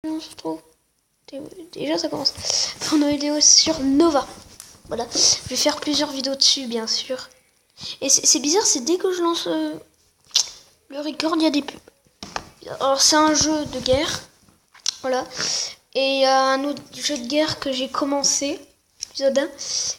On se retrouve. Déjà ça commence. Pour nos vidéos sur Nova. Voilà. Je vais faire plusieurs vidéos dessus bien sûr. Et c'est bizarre, c'est dès que je lance le record, il y a des pubs. Alors c'est un jeu de guerre. Voilà. Et il y a un autre jeu de guerre que j'ai commencé. Épisode 1.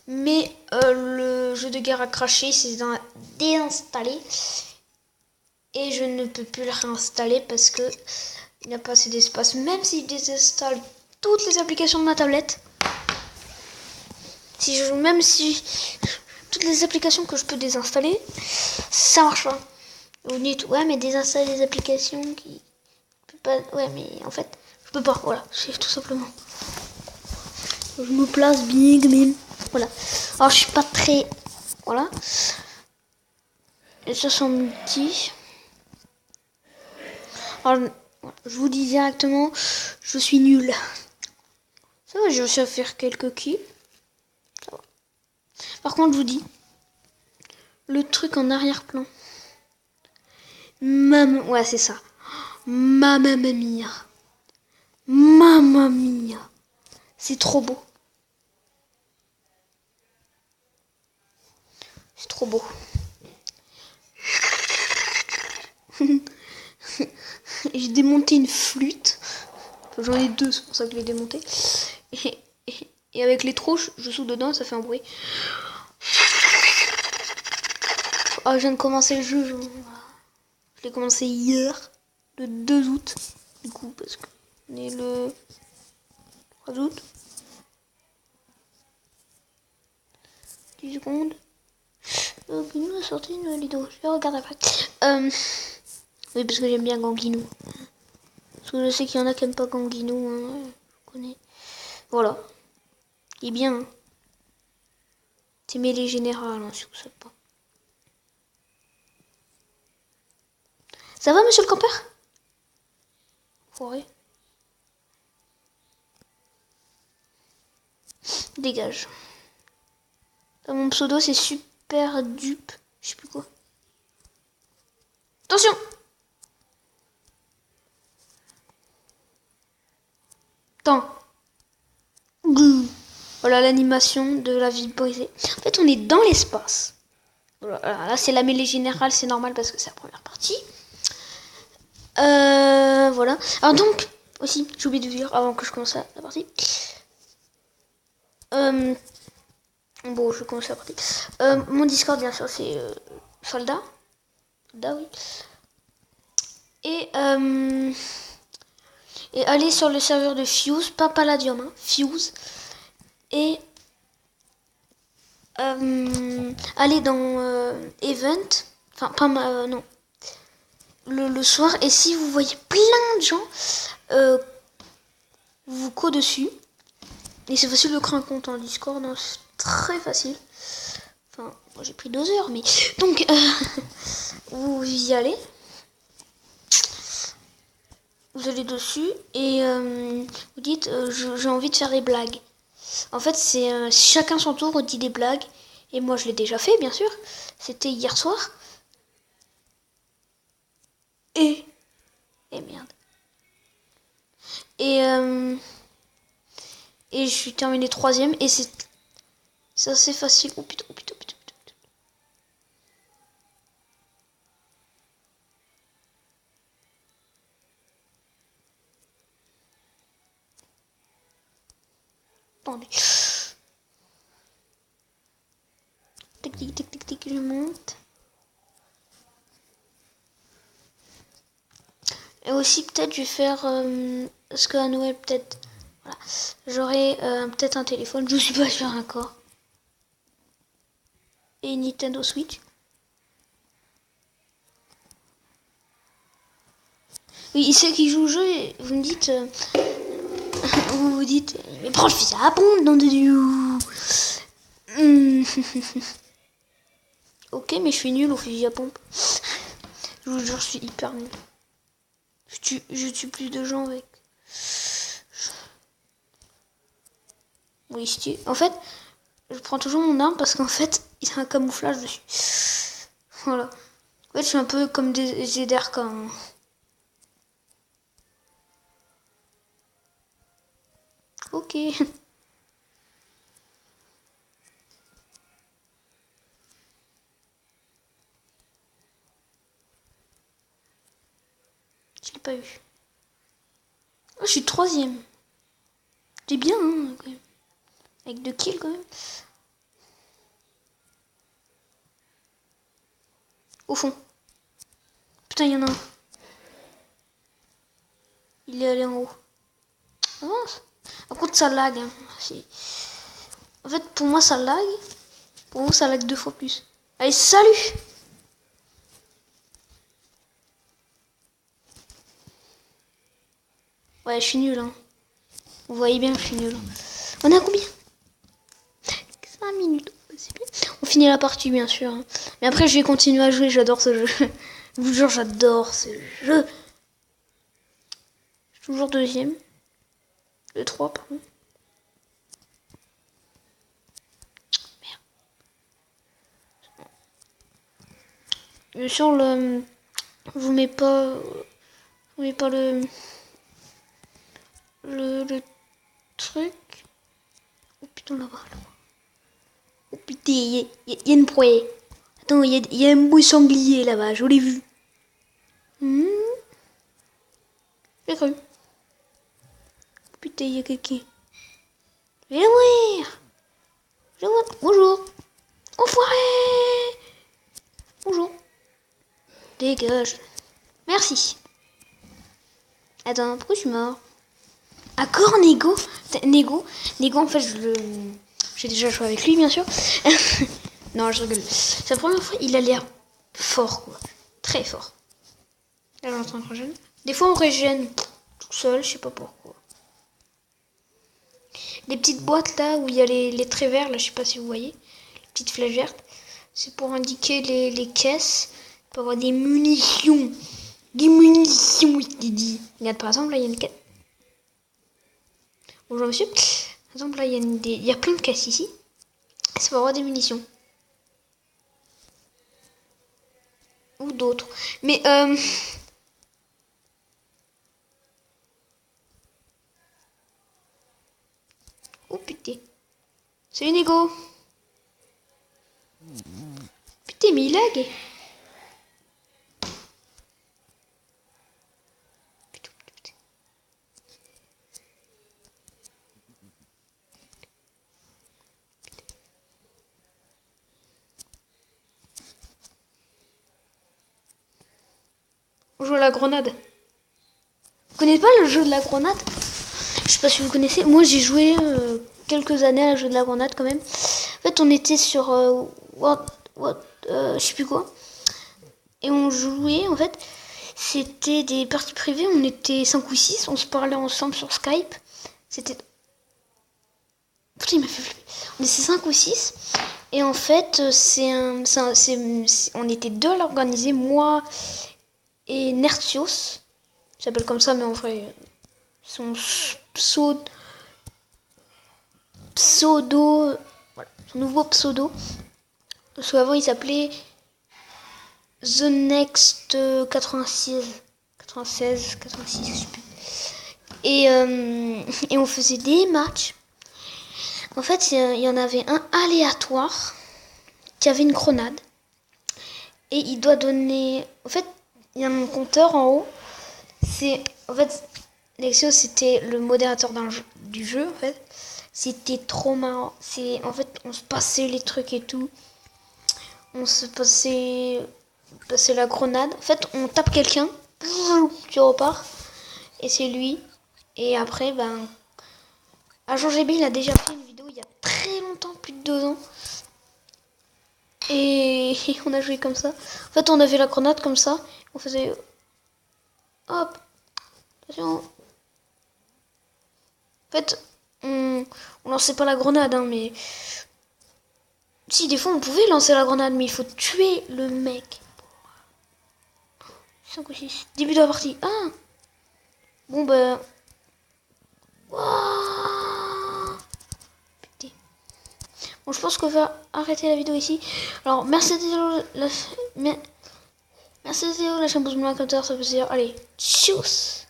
Mais le jeu de guerre a craché, c'est déinstallé. Et je ne peux plus le réinstaller parce que il n'y a pas assez d'espace. Même si je désinstalle toutes les applications de ma tablette. Même si toutes les applications que je peux désinstaller, ça marche pas. Vous dites, ouais, mais désinstaller les applications qui... pas... Ouais, mais en fait, je peux pas. Voilà, c'est tout simplement. Je me place bien quand même. Voilà. Alors, je suis pas très... Voilà. Et ça, c'est multi. Alors, je vous dis directement, je suis nul. Ça va, j'ai réussi à faire quelques kills. Ça va. Par contre, je vous dis, le truc en arrière-plan. Ouais, c'est ça. Mamma mia. Mamma mia. C'est trop beau. C'est trop beau. J'ai démonté une flûte. J'en ai deux, c'est pour ça que je l'ai démonté. Et avec les trous, je saute dedans, ça fait un bruit. Oh, je viens de commencer le jeu. Je l'ai commencé hier, le 2 août. Du coup, parce que on est le 3 août. 10 secondes. Ganguinou a sorti une nouvelle vidéo. Je vais regarder après. Oui, parce que j'aime bien Ganguinou. Parce que je sais qu'il y en a qui n'aiment pas Ganguinou. Hein, je connais. Voilà. Il est bien. Hein. C'est mêlé général, hein, si vous savez pas. Ça va, monsieur le campeur? Foiré. Dégage. Mon pseudo, c'est super dupe. Je sais plus quoi. Attention! Attends. Voilà l'animation de la vie brisée. En fait, on est dans l'espace. Voilà, là, c'est la mêlée générale, c'est normal parce que c'est la première partie. Voilà. Alors donc, aussi, j'ai oublié de vous dire avant que je commence la partie. Bon, je commence la partie. Mon Discord, bien sûr, c'est Soldat. Soldat, oui. Et aller sur le serveur de Fuse, pas Palladium, hein, Fuse. Et aller dans Event. Enfin, pas non. Le soir. Et si vous voyez plein de gens, vous courez dessus. Et c'est facile de créer un compte en Discord, hein, c'est très facile. Enfin, moi j'ai pris 2 heures, mais... Donc, vous y allez. Vous allez dessus et vous dites j'ai envie de faire des blagues. En fait, c'est chacun son tour dit des blagues. Et moi, je l'ai déjà fait, bien sûr. C'était hier soir. Et merde. Et je suis terminé 3ème et c'est assez facile. Oh putain, oh putain, oh putain, putain. Attendez. Tic, tic, tic, tic, tic, je monte. Et aussi, peut-être, je vais faire... parce qu'à Noël, peut-être... Voilà. J'aurai peut-être un téléphone. Je suis pas sûr encore. Et une Nintendo Switch. Oui, ceux qui jouent au jeu, vous me dites... vous vous dites... Mais prends le fusil à pompe, nom de Dieu. Ok, mais je suis nul au fusil à pompe. Je vous jure, je suis hyper nul. Je tue plus de gens avec... Oui, en fait, je prends toujours mon arme parce qu'en fait, il y a un camouflage dessus. Voilà. En fait, je suis un peu comme des ZRK. Hein. Ok. Je l'ai pas eu. Oh, je suis 3ème. C'est bien, hein, quand même. Avec 2 kills, quand même. Au fond. Putain, il y en a un. Il est allé en haut. Avance. Par contre, ça lag. Hein. En fait, pour moi, ça lag. Pour vous, ça lag 2 fois plus. Allez, salut! Ouais, je suis nul. Hein. Vous voyez bien que je suis nul. On est à combien? 5 minutes. On finit la partie, bien sûr. Hein. Mais après, je vais continuer à jouer. J'adore ce jeu. Je vous jure, j'adore ce jeu. Je suis toujours 2ème. Le 3, pardon. Merde. Bien sûr, je vous mets pas le truc. Oh putain, là-bas. Oh putain, il y a une proie. Attends, il y a un beau sanglier là-bas, je l'ai vu. J'ai cru. Putain, il y a quelqu'un. Viens voir. Viens voir. Bonjour. Enfoiré. Bonjour. Dégage. Merci. Attends, pourquoi je suis mort? Accord, Nego. Nego, en fait, j'ai déjà joué avec lui, bien sûr. Non, je rigole. C'est la première fois, il a l'air fort, quoi. Très fort. Là, j'entends un jeune. Des fois, on régène tout seul, je sais pas pourquoi. Les petites boîtes là où il y a les traits verts, là, je sais pas si vous voyez. Les petites flèches vertes. C'est pour indiquer les caisses. Pour avoir des munitions. Des munitions, oui, dit. Regarde, par exemple, là, il y a une caisse. Bonjour, monsieur. Par exemple, là, il y a plein de caisses ici. C'est pour avoir des munitions. Ou d'autres. Mais, oh, putain. Salut, Nego. Putain, mais il lag. On joue à la grenade. Vous connaissez pas le jeu de la grenade? Je sais pas si vous connaissez. Moi, j'ai joué quelques années à la jeu de la grenade quand même. En fait, on était sur je sais plus quoi. Et on jouait, en fait, c'était des parties privées. On était 5 ou 6. On se parlait ensemble sur Skype. C'était... Putain, il m'a fait flipper. On était 5 ou 6. Et en fait, on était 2 à l'organiser. Moi et Nertios. Il s'appelle comme ça, mais en vrai, son pseudo, voilà, son nouveau pseudo. Parce qu'avant, il s'appelait The Next 86, je sais plus. Et on faisait des matchs. En fait, il y en avait un aléatoire qui avait une grenade. Et il doit donner... En fait, il y a un compteur en haut. En fait, Lexio, c'était le modérateur du jeu, en fait. C'était trop marrant. En fait, on se passait les trucs et tout. On se passait la grenade. En fait, on tape quelqu'un. Tu repars. Et c'est lui. Et après, Agent GB, il a déjà fait une vidéo il y a très longtemps, plus de 2 ans. Et on a joué comme ça. En fait, on avait la grenade comme ça. On faisait... Hop. Attention. En fait, on lançait pas la grenade, hein, mais... Si, des fois, on pouvait lancer la grenade, mais il faut tuer le mec. 5 ou 6. Début de la partie. Ah. Bon, Putain. Bon, je pense qu'on va arrêter la vidéo ici. Alors, merci à la chaîne pouce bleu, commentaire, ça veut dire. Allez, tchuss.